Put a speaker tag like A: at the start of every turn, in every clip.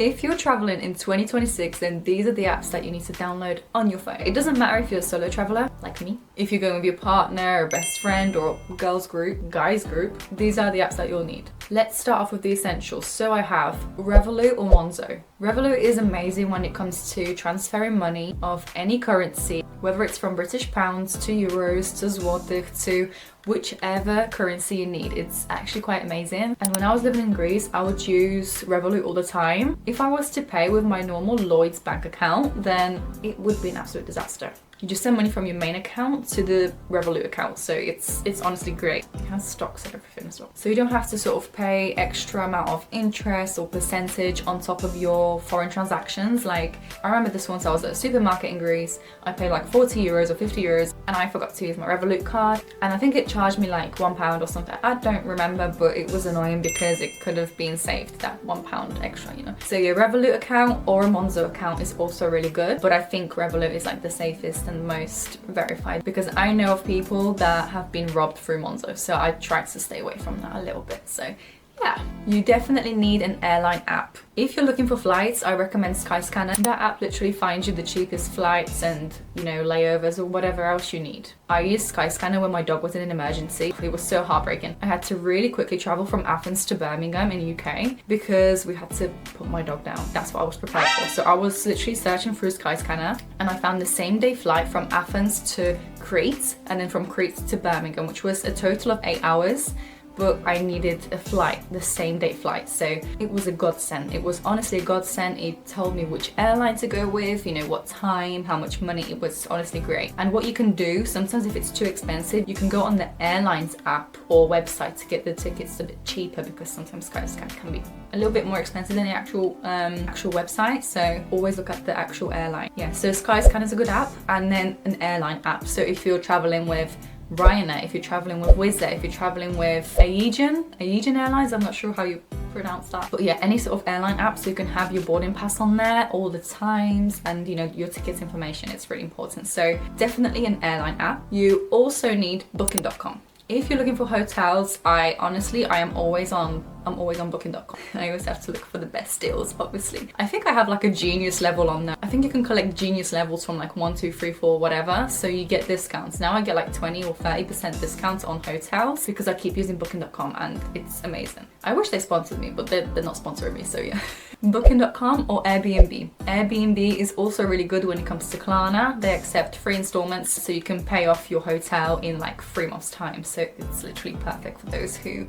A: If you're traveling in 2026, then these are the apps that you need to download on your phone. It doesn't matter if you're a solo traveler, like me. If you're going with your partner, or best friend, or girls group, guys group, these are the apps that you'll need. Let's start off with the essentials. So I have Revolut or Monzo. Revolut is amazing when it comes to transferring money of any currency, whether it's from British pounds to euros to złotych to whichever currency you need. It's actually quite amazing. And when I was living in Greece, I would use Revolut all the time. If I was to pay with my normal Lloyds bank account, then it would be an absolute disaster. You just send money from your main account to the Revolut account, so it's honestly great. It has stocks and everything as well. So you don't have to sort of pay extra amount of interest or percentage on top of your foreign transactions. Like, I remember this once I was at a supermarket in Greece, I paid like 40 euros or 50 euros and I forgot to use my Revolut card, and I think it charged me like £1 or something. I don't remember, but it was annoying because it could have been saved, that £1 extra, you know. So your Revolut account or a Monzo account is also really good, but I think Revolut is like the safest and most verified, because I know of people that have been robbed through Monzo, so I tried to stay away from that a little bit. So yeah, you definitely need an airline app. If you're looking for flights, I recommend Skyscanner. That app literally finds you the cheapest flights and, you know, layovers or whatever else you need. I used Skyscanner when my dog was in an emergency. It was so heartbreaking. I had to really quickly travel from Athens to Birmingham in the UK because we had to put my dog down. That's what I was prepared for. So I was literally searching through Skyscanner and I found the same day flight from Athens to Crete and then from Crete to Birmingham, which was a total of 8 hours. But I needed a flight, the same day flight, so it was a godsend. It was honestly a godsend. It told me which airline to go with, you know, what time, how much money. It was honestly great. And what you can do, sometimes if it's too expensive, you can go on the airlines app or website to get the tickets a bit cheaper, because sometimes Skyscanner can be a little bit more expensive than the actual website, so always look at the actual airline. Yeah, so Skyscanner is a good app, and then an airline app. So if you're traveling with Ryanair, if you're traveling with Wizz Air, if you're traveling with Aegean Airlines, I'm not sure how you pronounce that, but yeah, any sort of airline app, so you can have your boarding pass on there, all the times, and you know, your tickets information. It's really important. So definitely an airline app. You also need booking.com. If you're looking for hotels, I am always on booking.com. I always have to look for the best deals, obviously. I think I have like a genius level on there. I think you can collect genius levels from like 1, 2, 3, 4, whatever. So you get discounts. Now I get like 20 or 30% discounts on hotels because I keep using booking.com and it's amazing. I wish they sponsored me, but they're not sponsoring me, so yeah. Booking.com or Airbnb. Airbnb is also really good when it comes to Klarna. They accept 3 installments, so you can pay off your hotel in like 3 months time. So it's literally perfect for those who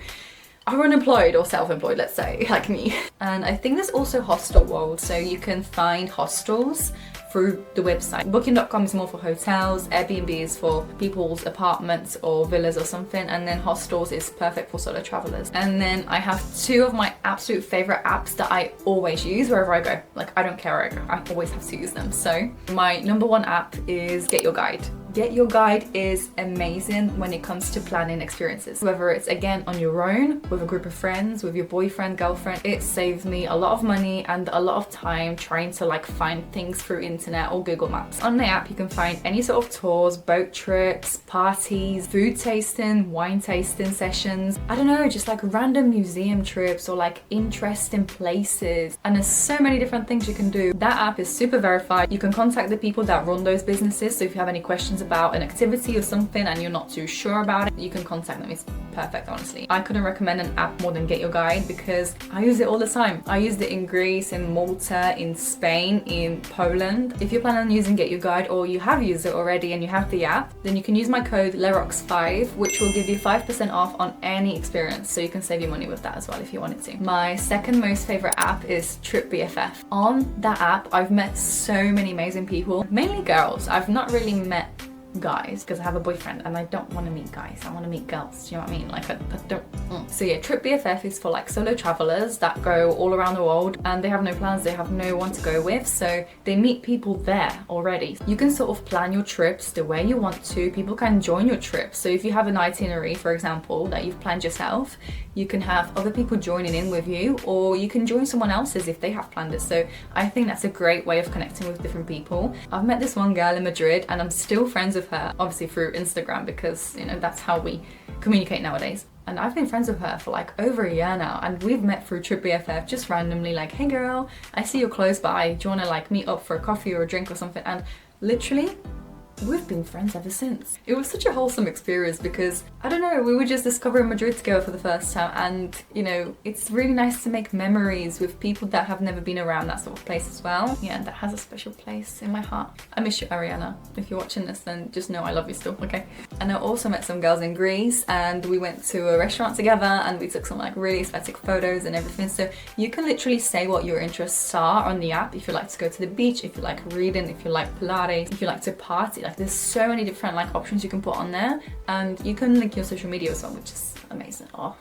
A: are unemployed or self-employed, let's say, like me. And I think there's also Hostel World, so you can find hostels through the website. Booking.com is more for hotels, Airbnb is for people's apartments or villas or something, and then hostels is perfect for solo travelers. And then I have 2 of my absolute favorite apps that I always use wherever I go. Like, I don't care where I go, I always have to use them. So my number 1 app is GetYourGuide. GetYourGuide is amazing when it comes to planning experiences. Whether it's, again, on your own, with a group of friends, with your boyfriend, girlfriend, it saves me a lot of money and a lot of time trying to like find things through internet or Google Maps. On the app, you can find any sort of tours, boat trips, parties, food tasting, wine tasting sessions. I don't know, just like random museum trips or like interesting places. And there's so many different things you can do. That app is super verified. You can contact the people that run those businesses. So if you have any questions about an activity or something and you're not too sure about it, you can contact them. It's perfect, honestly. I couldn't recommend an app more than GetYourGuide because I use it all the time. I used it in Greece, in Malta, in Spain, in Poland. If you're planning on using GetYourGuide or you have used it already and you have the app, then you can use my code LeRox5, which will give you 5% off on any experience. So you can save your money with that as well if you wanted to. My second most favorite app is TripBFF. On that app, I've met so many amazing people, mainly girls. I've not really met guys because I have a boyfriend and I don't want to meet guys. I want to meet girls. Do you know what I mean? Like I don't. So yeah, TripBFF is for like solo travelers that go all around the world and they have no plans. They have no one to go with, so they meet people there already. You can sort of plan your trips the way you want to. People can join your trip. So if you have an itinerary, for example, that you've planned yourself, you can have other people joining in with you, or you can join someone else's if they have planned it. So I think that's a great way of connecting with different people. I've met this one girl in Madrid and I'm still friends with her, obviously through Instagram, because you know that's how we communicate nowadays. And I've been friends with her for like over a year now, and we've met through Trip BFF just randomly, like, hey girl, I see you're close by, do you want to like meet up for a coffee or a drink or something? And literally we've been friends ever since. It was such a wholesome experience because, I don't know, we were just discovering Madrid together for the first time, and you know, it's really nice to make memories with people that have never been around that sort of place as well. Yeah, that has a special place in my heart. I miss you, Ariana. If you're watching this, then just know I love you still, okay? And I also met some girls in Greece, and we went to a restaurant together and we took some like really aesthetic photos and everything. So you can literally say what your interests are on the app. If you like to go to the beach, if you like reading, if you like Pilates, if you like to party, like there's so many different like options you can put on there, and you can link your social media as well, which is amazing. Oh,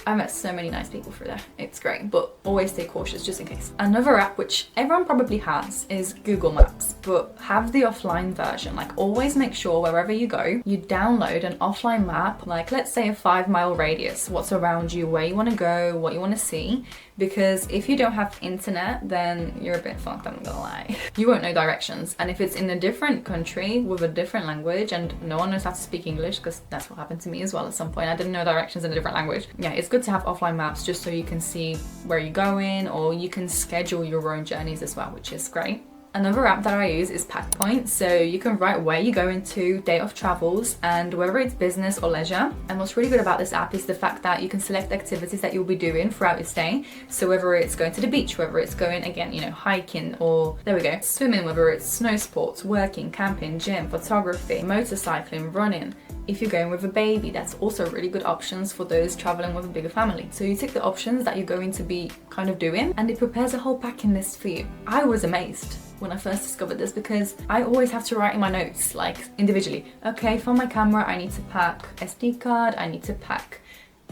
A: I met so many nice people through there. It's great, but always stay cautious just in case. Another app which everyone probably has is Google Maps, but have the offline version. Like always make sure wherever you go, you download an offline map, like let's say a 5-mile radius, what's around you, where you want to go, what you want to see. Because if you don't have internet, then you're a bit fucked, I'm not gonna lie. You won't know directions. And if it's in a different country with a different language and no one knows how to speak English, because that's what happened to me as well at some point, I didn't know directions in a different language. Yeah, it's good to have offline maps just so you can see where you're going, or you can schedule your own journeys as well, which is great. Another app that I use is PackPoint, so you can write where you're going to, date of travels, and whether it's business or leisure. And what's really good about this app is the fact that you can select activities that you'll be doing throughout your stay. So whether it's going to the beach, whether it's going, again, you know, hiking, or there we go, swimming, whether it's snow sports, working, camping, gym, photography, motorcycling, running. If you're going with a baby, that's also really good options for those traveling with a bigger family. So you tick the options that you're going to be kind of doing, and it prepares a whole packing list for you. I was amazed when I first discovered this because I always have to write in my notes, like individually. Okay, for my camera, I need to pack SD card, I need to pack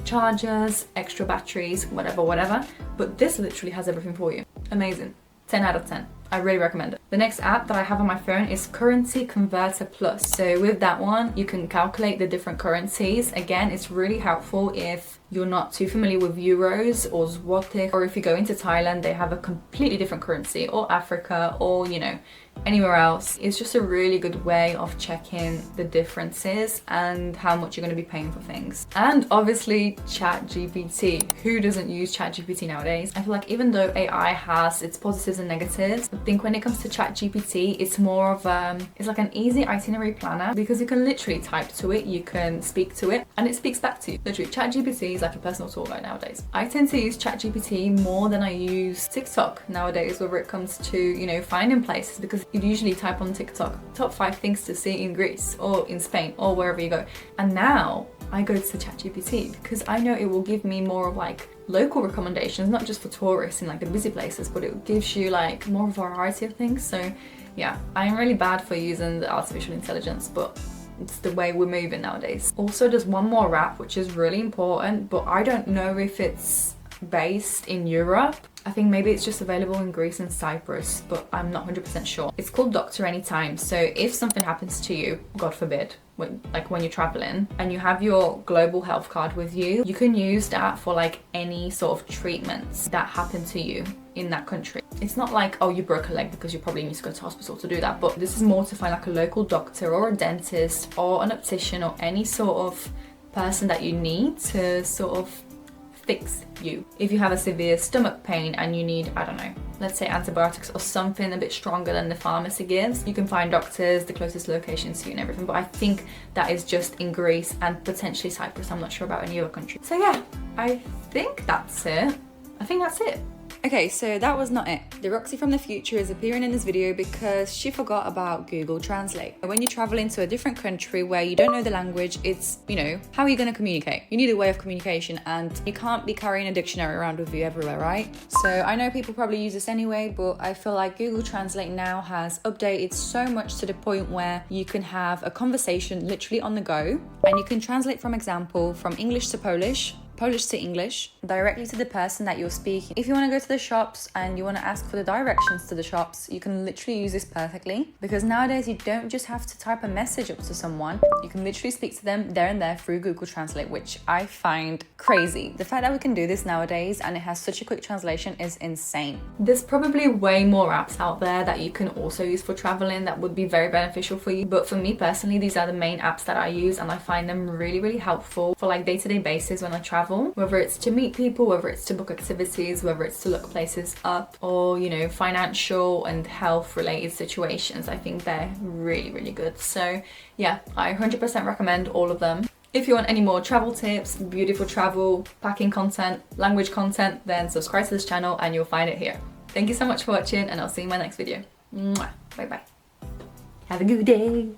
A: chargers, extra batteries, whatever. But this literally has everything for you. Amazing. 10 out of 10. I really recommend it. The next app that I have on my phone is Currency Converter Plus. So with that one, you can calculate the different currencies. Again, it's really helpful if you're not too familiar with euros or zloty, or if you go into Thailand, they have a completely different currency, or Africa, or you know, anywhere else. It's just a really good way of checking the differences and how much you're going to be paying for things. And obviously ChatGPT. Who doesn't use ChatGPT nowadays? I feel like even though AI has its positives and negatives, I think when it comes to ChatGPT, it's more of it's like an easy itinerary planner, because you can literally type to it, you can speak to it, and it speaks back to you. Literally, ChatGPT is like a personal tour guide nowadays. I tend to use ChatGPT more than I use TikTok nowadays, whether it comes to, you know, finding places, because you'd usually type on TikTok, top 5 things to see in Greece or in Spain or wherever you go. And now I go to ChatGPT because I know it will give me more of like local recommendations, not just for tourists in like the busy places, but it gives you like more variety of things. So yeah, I'm really bad for using the artificial intelligence, but it's the way we're moving nowadays. Also, there's one more app which is really important, but I don't know if it's based in Europe. I think maybe it's just available in Greece and Cyprus, but I'm not 100% sure. It's called Doctor Anytime. So if something happens to you, God forbid, when you're traveling and you have your global health card with you, you can use that for like any sort of treatments that happen to you in that country. It's not like, oh, you broke a leg, because you probably need to go to hospital to do that, but this is more to find like a local doctor or a dentist or an optician or any sort of person that you need to sort of fix you. If you have a severe stomach pain and you need, I don't know, let's say antibiotics or something a bit stronger than the pharmacy gives, you can find doctors, the closest locations to you and everything. But I think that is just in Greece and potentially Cyprus. I'm not sure about any other country. So yeah, I think that's it. Okay, so that was not it. The Roxy from the future is appearing in this video because she forgot about Google Translate. When you travel into a different country where you don't know the language, it's, you know, how are you going to communicate? You need a way of communication, and you can't be carrying a dictionary around with you everywhere, right? So I know people probably use this anyway, but I feel like Google Translate now has updated so much to the point where you can have a conversation literally on the go, and you can translate, from example, from English to Polish Polish to English directly to the person that you're speaking. If you want to go to the shops and you want to ask for the directions to the shops, you can literally use this perfectly, because nowadays you don't just have to type a message up to someone. You can literally speak to them there and there through Google Translate, which I find crazy. The fact that we can do this nowadays and it has such a quick translation is insane. There's probably way more apps out there that you can also use for traveling that would be very beneficial for you, but for me personally, these are the main apps that I use, and I find them really helpful for like day-to-day basis when I travel, whether it's to meet people, whether it's to book activities, whether it's to look places up, or you know, financial and health related situations. I think they're really good. So yeah, I 100% recommend all of them. If you want any more travel tips, beautiful travel, packing content, language content, then subscribe to this channel and you'll find it here. Thank you so much for watching, and I'll see you in my next video. Mwah. Bye bye. Have a good day.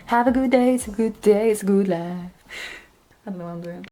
A: Have a good day. It's a good day. It's a good life. I don't know what I'm doing.